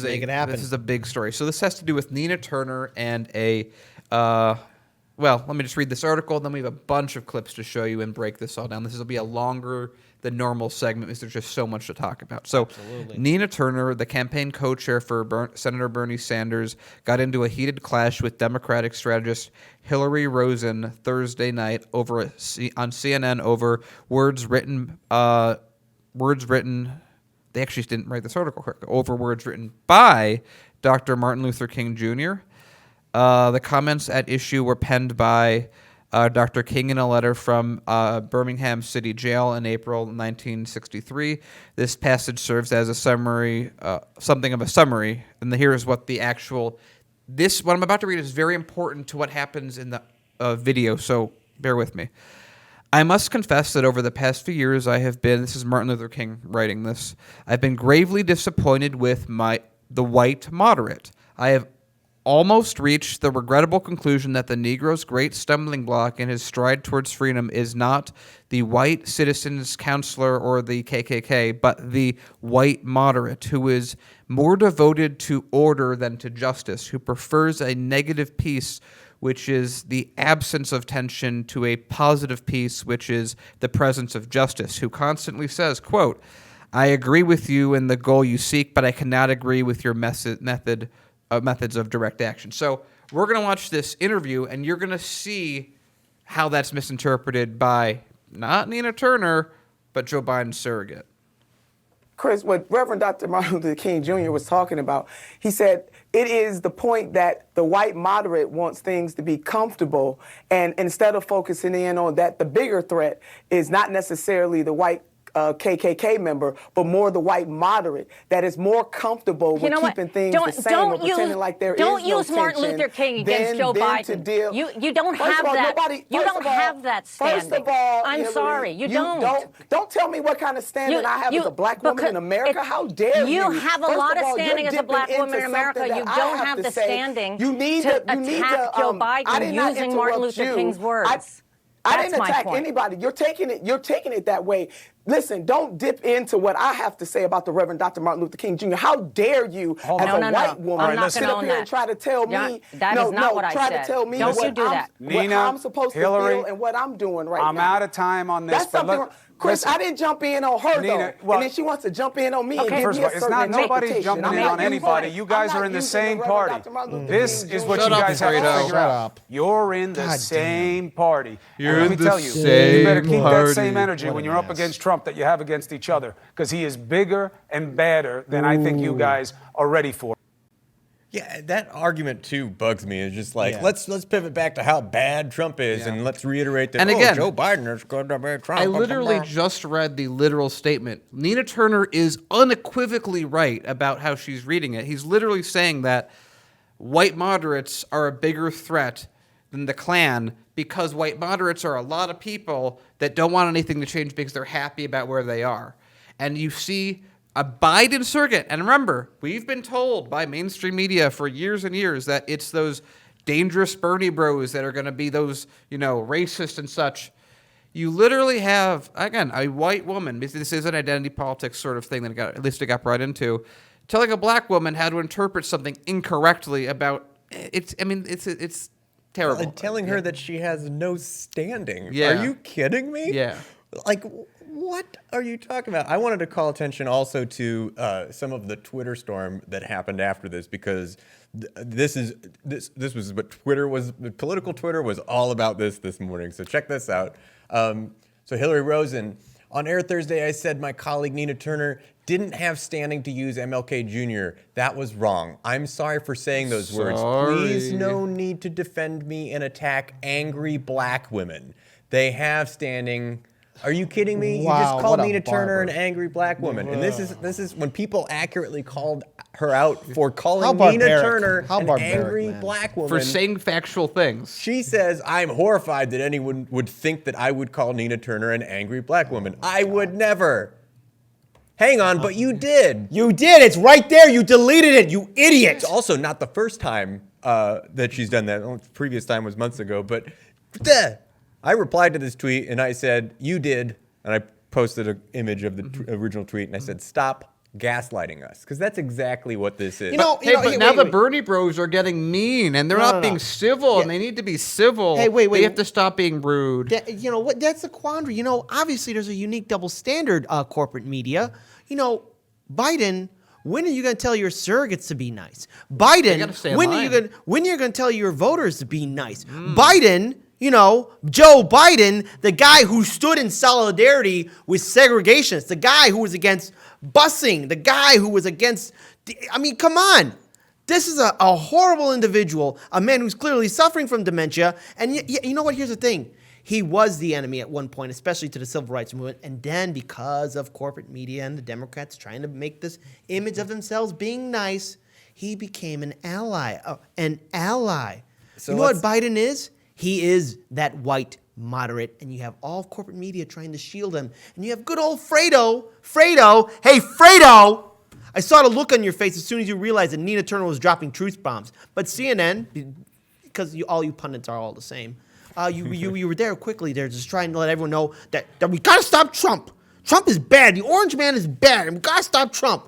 make it happen. This is a big story. So this has to do with Nina Turner and a. Well, let me just read this article, then we have a bunch of clips to show you and break this all down. This will be a longer than normal segment because there's just so much to talk about. So Absolutely. Nina Turner, the campaign co-chair for Senator Bernie Sanders, got into a heated clash with Democratic strategist Hillary Rosen Thursday night on CNN over words written. They actually didn't write this article correctly. Over words written by Dr. Martin Luther King Jr. The comments at issue were penned by Dr. King in a letter from Birmingham City Jail in April 1963. This passage serves as a summary, something of a summary, and here is what the actual. What I'm about to read is very important to what happens in the video, so bear with me. I must confess that over the past few years this is Martin Luther King writing this, I've been gravely disappointed with the white moderate. I have almost reached the regrettable conclusion that the Negro's great stumbling block in his stride towards freedom is not the white citizens' counselor or the KKK, but the white moderate, who is more devoted to order than to justice, who prefers a negative peace, which is the absence of tension, to a positive peace, which is the presence of justice, who constantly says, quote, I agree with you in the goal you seek, but I cannot agree with your methods of direct action. So we're going to watch this interview, and you're going to see how that's misinterpreted by not Nina Turner, but Joe Biden's surrogate. Chris, what Reverend Dr. Martin Luther King Jr. was talking about, he said it is the point that the white moderate wants things to be comfortable, and instead of focusing in on that, the bigger threat is not necessarily the white KKK member, but more the white moderate that is more comfortable with keeping things the same or pretending like there is no tension. Don't use Martin Luther King against Joe Biden. You don't have that. You don't have that standing. First of all, I'm Hillary, sorry, you don't. Don't tell me what kind of standing I have as a black woman in America. How dare you? You have a lot of standing as a black woman in America. You don't have the standing to attack Joe Biden using Martin Luther King's words. I didn't attack anybody. You're taking it that way. Listen, don't dip into what I have to say about the Reverend Dr. Martin Luther King Jr. How dare you, as a white woman, sit up here and try to tell me? That is not what I said. Try to tell me what I'm supposed to feel and what I'm doing right now. I'm out of time on this. That's something wrong. Chris, I didn't jump in on her, Nina, though. And then she wants to jump in on me and give First me of a all, certain it's not nobody's jumping in on anybody. You guys are in the same party. This is what you guys have to figure out. You're in the same party. You're in the same party. You better keep that same energy when you're up against Trump that you have against each other, because he is bigger and badder than I think you guys are ready for. Yeah, that argument too bugs me. It's just like, let's pivot back to how bad Trump is, and let's reiterate that. And again, Joe Biden is going to be Trump. I literally just read the literal statement. Nina Turner is unequivocally right about how she's reading it. He's literally saying that white moderates are a bigger threat than the Klan, because white moderates are a lot of people that don't want anything to change because they're happy about where they are. And you see a Biden surrogate. And remember, we've been told by mainstream media for years and years that it's those dangerous Bernie bros that are going to be those, racist and such. You literally have, again, a white woman. This is an identity politics sort of thing that it got brought into, telling a black woman how to interpret something incorrectly about it's terrible. And telling her that she has no standing. Yeah. Are you kidding me? Yeah. Like, what are you talking about? I wanted to call attention also to some of the Twitter storm that happened after this, because this was what political Twitter was all about this morning. So check this out. So Hillary Rosen, on air Thursday, I said my colleague Nina Turner didn't have standing to use MLK Jr. That was wrong. I'm sorry for saying those words. Please, no need to defend me and attack angry black women. They have standing. Are you kidding me? Wow, you just called what a Nina Turner barber. an angry black woman. And this is when people accurately called her out for calling How Nina barbaric. Turner How an barbaric, angry man. black woman. For saying factual things. She says, I'm horrified that anyone would think that I would call Nina Turner an angry black woman. I would never. Hang on, but you did. You did. It's right there. You deleted it, you idiot. It's also not the first time that she's done that. The previous time was months ago. But I replied to this tweet and I said, you did. And I posted an image of the original tweet and I said, stop gaslighting us, because that's exactly what this is. Now the Bernie bros are getting mean, and they're not being civil, and they need to be civil. Hey, wait. They have to stop being rude. That's a quandary. Obviously there's a unique double standard, corporate media. Biden, when are you going to tell your surrogates to be nice? Biden, when are you going to tell your voters to be nice? Biden, Joe Biden, the guy who stood in solidarity with segregationists, the guy who was against busing, the guy who was against, come on. This is a horrible individual, a man who's clearly suffering from dementia. And you know what? Here's the thing. He was the enemy at one point, especially to the civil rights movement. And then because of corporate media and the Democrats trying to make this image of themselves being nice, he became an ally. So you know what Biden is? He is that white moderate, and you have all of corporate media trying to shield him. And you have good old Fredo. Hey, Fredo! I saw the look on your face as soon as you realized that Nina Turner was dropping truth bombs. But CNN, because all you pundits are all the same, you were there quickly. They're just trying to let everyone know that we got to stop Trump. Trump is bad. The orange man is bad, and we got to stop Trump.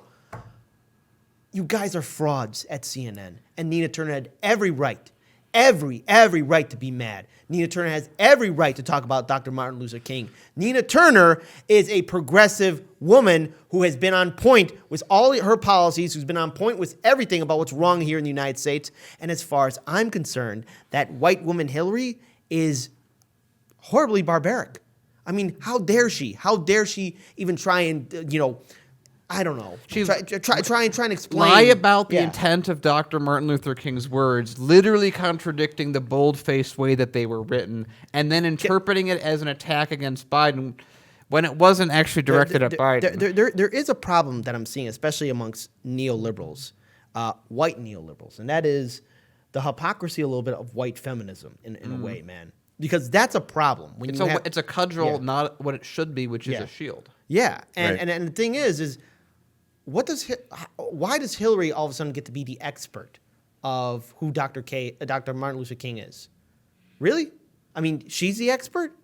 You guys are frauds at CNN. And Nina Turner had every right to be mad. Nina Turner has every right to talk about Dr. Martin Luther King. Nina Turner is a progressive woman who has been on point with all her policies, who's been on point with everything about what's wrong here in the United States. And as far as I'm concerned, that white woman Hillary is horribly barbaric. How dare she? How dare she even try and, I don't know. Try and explain. Lie about the intent of Dr. Martin Luther King's words, literally contradicting the bold-faced way that they were written, and then interpreting it as an attack against Biden when it wasn't actually directed at Biden. There is a problem that I'm seeing, especially amongst neoliberals, white neoliberals, and that is the hypocrisy a little bit of white feminism in a way, man. Because that's a problem. It's a cudgel, not what it should be, which is a shield. Yeah, and the thing is why does Hillary all of a sudden get to be the expert of who Dr. Martin Luther King is? Really? She's the expert?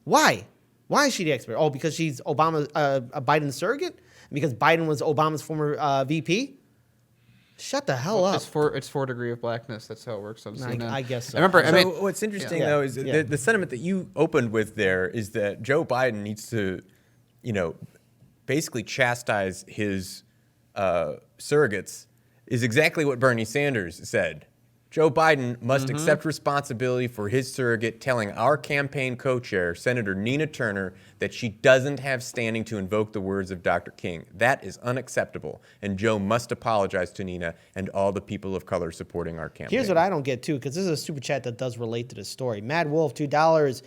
Why? Why is she the expert? Oh, because she's Biden's surrogate? Because Biden was Obama's former VP? Shut the hell up. It's 4 degree of blackness. That's how it works on CNN. I guess so. What's interesting, though, is the sentiment that you opened with there is that Joe Biden needs to, basically chastise his surrogates is exactly what Bernie Sanders said. Joe Biden must accept responsibility for his surrogate telling our campaign co-chair, Senator Nina Turner, that she doesn't have standing to invoke the words of Dr. King. That is unacceptable, and Joe must apologize to Nina and all the people of color supporting our campaign. Here's what I don't get, too, because this is a super chat that does relate to this story. Mad Wolf, $2.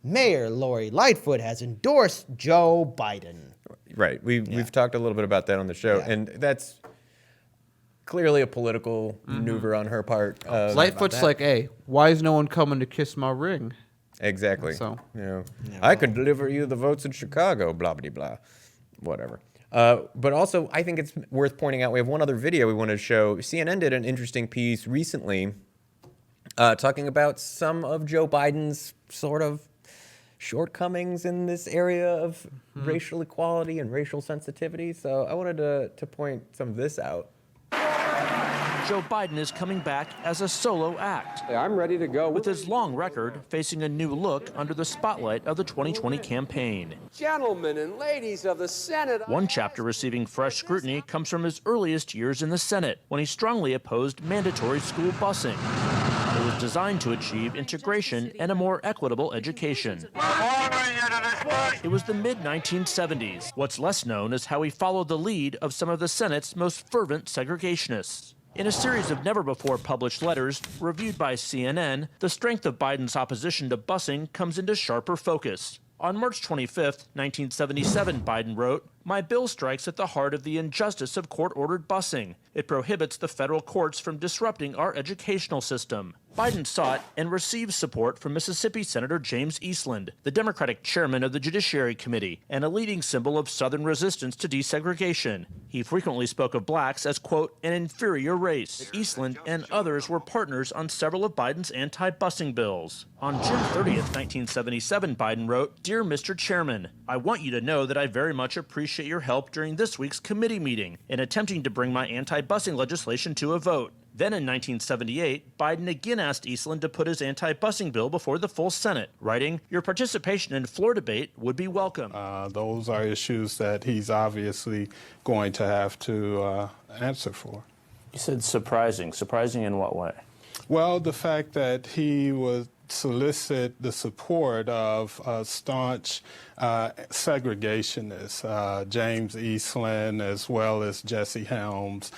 Mayor Lori Lightfoot has endorsed Joe Biden. Right. We've talked a little bit about that on the show, and that's clearly a political maneuver on her part. Lightfoot's like, hey, why is no one coming to kiss my ring? Exactly. So, I could deliver you the votes in Chicago, blah, blah, blah, whatever. But also, I think it's worth pointing out, we have one other video we want to show. CNN did an interesting piece recently talking about some of Joe Biden's sort of shortcomings in this area of racial equality and racial sensitivity. So I wanted to point some of this out. Joe Biden is coming back as a solo act. I'm ready to go. With his long record facing a new look under the spotlight of the 2020 campaign. Gentlemen and ladies of the Senate. One chapter receiving fresh scrutiny comes from his earliest years in the Senate, when he strongly opposed mandatory school busing. It was designed to achieve integration and a more equitable education. It was the mid-1970s. What's less known is how he followed the lead of some of the Senate's most fervent segregationists. In a series of never-before-published letters reviewed by CNN, the strength of Biden's opposition to busing comes into sharper focus. On March 25, 1977, Biden wrote, "My bill strikes at the heart of the injustice of court-ordered busing. It prohibits the federal courts from disrupting our educational system. Biden sought and received support from Mississippi Senator James Eastland, the Democratic chairman of the Judiciary Committee and a leading symbol of Southern resistance to desegregation. He frequently spoke of blacks as, quote, an inferior race. Eastland and others were partners on several of Biden's anti-busing bills. On June 30th, 1977, Biden wrote, "Dear Mr. Chairman, I want you to know that I very much appreciate your help during this week's committee meeting in attempting to bring my anti-busing legislation to a vote." Then in 1978, Biden again asked Eastland to put his anti-busing bill before the full Senate, writing, "Your participation in floor debate would be welcome." Those are issues that he's obviously going to have to answer for. You said surprising. Surprising in what way? Well, the fact that he would solicit the support of staunch segregationists, James Eastland as well as Jesse Helms,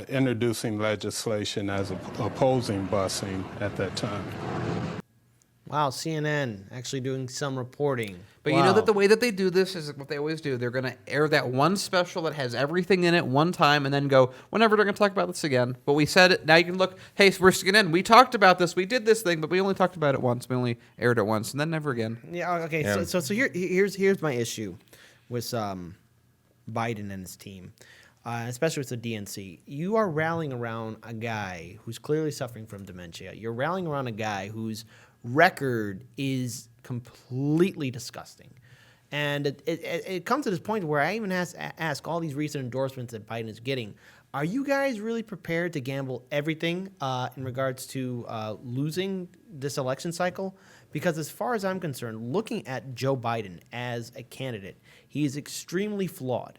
introducing legislation as opposing busing at that time. Wow, CNN actually doing some reporting. But you know that the way that they do this is what they always do. They're going to air that one special that has everything in it one time and then go, whenever they're going to talk about this again. But we said it. Now you can look, hey, we're CNN. We talked about this. We did this thing, but we only talked about it once. We only aired it once and then never again. Yeah, okay. Yeah. So here's my issue with Biden and his team, especially with the DNC. You are rallying around a guy who's clearly suffering from dementia. You're rallying around a guy whose record is completely disgusting. And it comes to this point where I even ask all these recent endorsements that Biden is getting, are you guys really prepared to gamble everything in regards to losing this election cycle? Because as far as I'm concerned, looking at Joe Biden as a candidate, he is extremely flawed.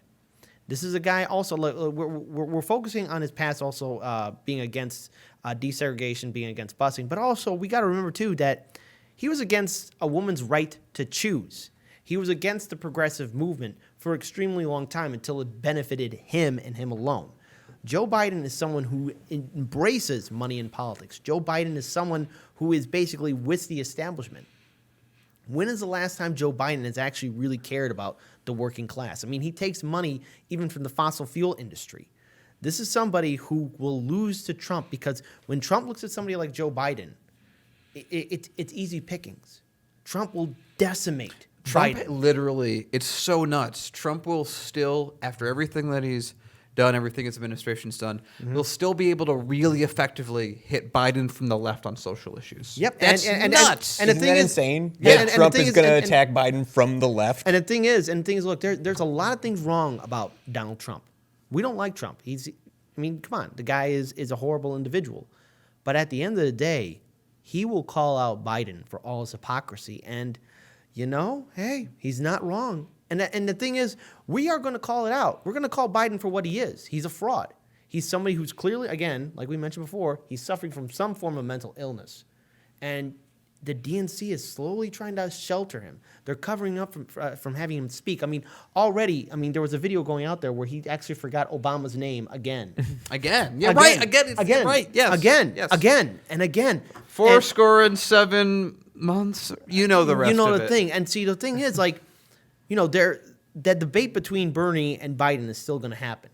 This is a guy also, we're focusing on his past also being against desegregation, being against busing, but also we got to remember too that he was against a woman's right to choose. He was against the progressive movement for an extremely long time until it benefited him and him alone. Joe Biden is someone who embraces money in politics. Joe Biden is someone who is basically with the establishment. When is the last time Joe Biden has actually really cared about the working class? I mean, he takes money even from the fossil fuel industry. This is somebody who will lose to Trump because when Trump looks at somebody like Joe Biden, it's easy pickings. Trump will decimate Trump Biden. Literally, it's so nuts. Trump will still, after everything that he's done, everything his administration's done, will still be able to really effectively hit Biden from the left on social issues. Yep, That's nuts. And the Isn't thing that is, insane? Yeah, That Trump is going to attack Biden from the left. And the thing is, look, there's a lot of things wrong about Donald Trump. We don't like Trump. Come on, the guy is a horrible individual. But at the end of the day, he will call out Biden for all his hypocrisy. And, hey, he's not wrong. And the thing is, we are going to call it out. We're going to call Biden for what he is. He's a fraud. He's somebody who's clearly, again, like we mentioned before, he's suffering from some form of mental illness. And the DNC is slowly trying to shelter him. They're covering up from having him speak. I mean, there was a video going out there where he actually forgot Obama's name again. Again. Yeah, right. Again. Right. Yes. Again. Yes. Again. And again. 7 months. You know the rest of it. You know the thing. And see, the thing is, that debate between Bernie and Biden is still going to happen.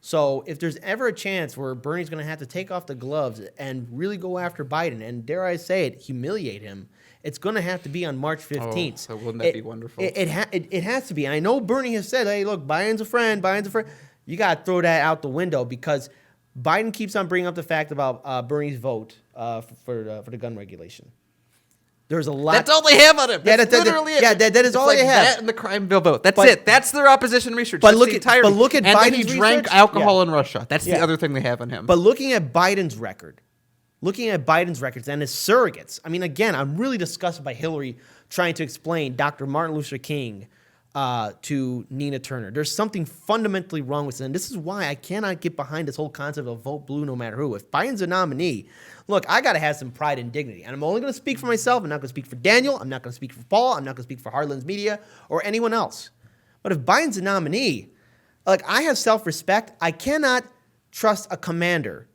So if there's ever a chance where Bernie's going to have to take off the gloves and really go after Biden and, dare I say it, humiliate him, it's going to have to be on March 15th. Oh, wouldn't that be wonderful? It has to be. And I know Bernie has said, hey, look, Biden's a friend. You got to throw that out the window because Biden keeps on bringing up the fact about Bernie's vote for the gun regulation. There's a lot. That's all they have on him. That's literally it. Yeah, that is all they have. That and the crime bill vote. That's it. That's their opposition research. But look at Biden's and then he drank research? alcohol in Russia. That's the other thing they have on him. But looking at Biden's records and his surrogates, I mean, again, I'm really disgusted by Hillary trying to explain Dr. Martin Luther King to Nina Turner. There's something fundamentally wrong with it. And this is why I cannot get behind this whole concept of vote blue no matter who. If Biden's a nominee, look, I got to have some pride and dignity. And I'm only going to speak for myself. I'm not going to speak for Daniel. I'm not going to speak for Paul. I'm not going to speak for Heartlands Media or anyone else. But if Biden's a nominee, I have self-respect. I cannot trust a commander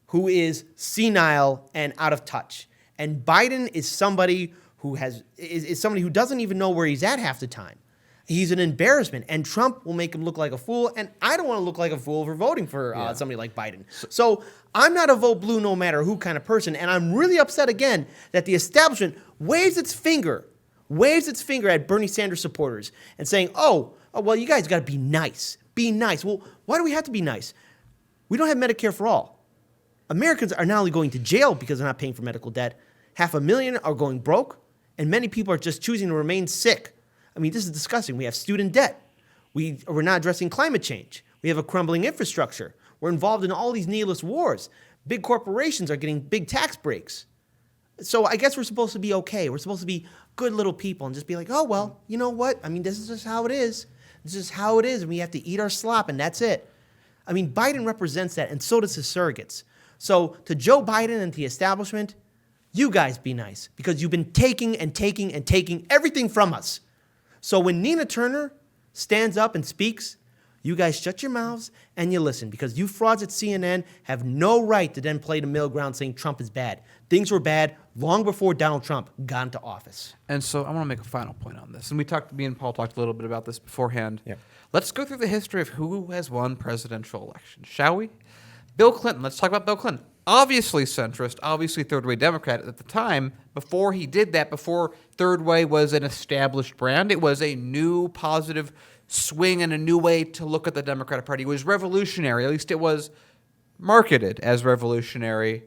who is senile and out of touch. And Biden is somebody who is somebody who doesn't even know where he's at half the time. He's an embarrassment, and Trump will make him look like a fool, and I don't want to look like a fool for voting for somebody like Biden. So I'm not a vote blue no matter who kind of person, and I'm really upset again that the establishment waves its finger at Bernie Sanders supporters and saying, oh well, you guys got to be nice. Be nice. Well, why do we have to be nice? We don't have Medicare for all. Americans are not only going to jail because they're not paying for medical debt, 500,000 are going broke, and many people are just choosing to remain sick. I mean, this is disgusting. We have student debt. We're not addressing climate change. We have a crumbling infrastructure. We're involved in all these needless wars. Big corporations are getting big tax breaks. So I guess we're supposed to be okay. We're supposed to be good little people and just be like, oh, well, you know what? I mean, this is just how it is. This is how it is, and we have to eat our slop, and that's it. I mean, Biden represents that, and so does his surrogates. So to Joe Biden and the establishment, you guys be nice, because you've been taking and taking and taking everything from us. So when Nina Turner stands up and speaks, you guys shut your mouths and you listen, because you frauds at CNN have no right to then play the middle ground saying Trump is bad. Things were bad long before Donald Trump got into office. And so I want to make a final point on this. And me and Paul talked a little bit about this beforehand. Yep. Let's go through the history of who has won presidential elections, shall we? Bill Clinton. Let's talk about Bill Clinton. Obviously centrist, obviously third-way Democrat at the time. Before he did that, before third way was an established brand, it was a new positive swing and a new way to look at the Democratic Party. It was revolutionary. At least it was marketed as revolutionary.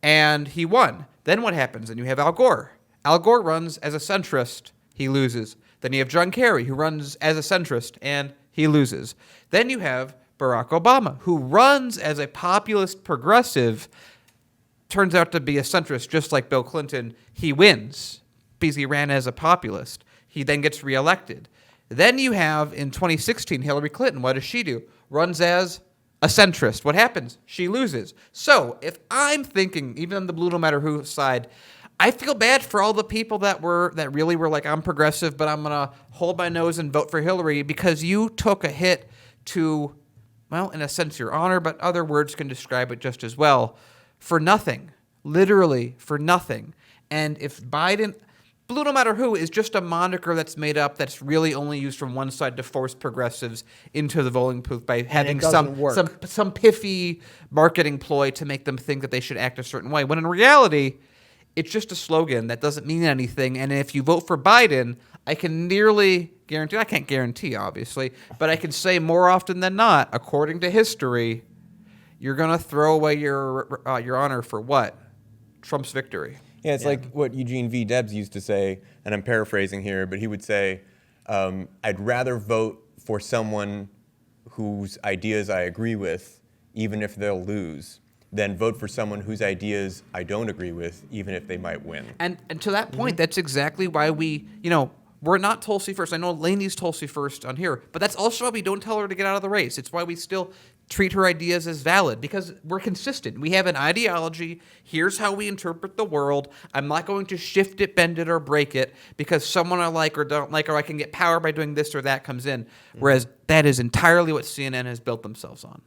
And he won. Then what happens? Then you have Al Gore. Al Gore runs as a centrist. He loses. Then you have John Kerry, who runs as a centrist, and he loses. Then you have Barack Obama, who runs as a populist progressive, turns out to be a centrist, just like Bill Clinton. He wins because he ran as a populist. He then gets reelected. Then you have, in 2016, Hillary Clinton. What does she do? Runs as a centrist. What happens? She loses. So if I'm thinking, even on the blue no matter who side, I feel bad for all the people that really were like, I'm progressive, but I'm going to hold my nose and vote for Hillary, because you took a hit to, well, in a sense, your honor, but other words can describe it just as well, for nothing. Literally for nothing. And if Biden, blue no matter who, is just a moniker that's made up, that's really only used from one side to force progressives into the voting booth by having some piffy marketing ploy to make them think that they should act a certain way, when in reality, it's just a slogan that doesn't mean anything. And if you vote for Biden, I can nearly guarantee, I can't guarantee, obviously, but I can say more often than not, according to history, you're going to throw away your honor for what? Trump's victory. Yeah, it's like what Eugene V. Debs used to say, and I'm paraphrasing here, but he would say, I'd rather vote for someone whose ideas I agree with, even if they'll lose, than vote for someone whose ideas I don't agree with, even if they might win. And to that point, that's exactly why we're not Tulsi first. I know Lainey's Tulsi first on here, but that's also why we don't tell her to get out of the race. It's why we still treat her ideas as valid, because we're consistent. We have an ideology. Here's how we interpret the world. I'm not going to shift it, bend it, or break it because someone I like or don't like, or I can get power by doing this or that comes in. Whereas that is entirely what CNN has built themselves on.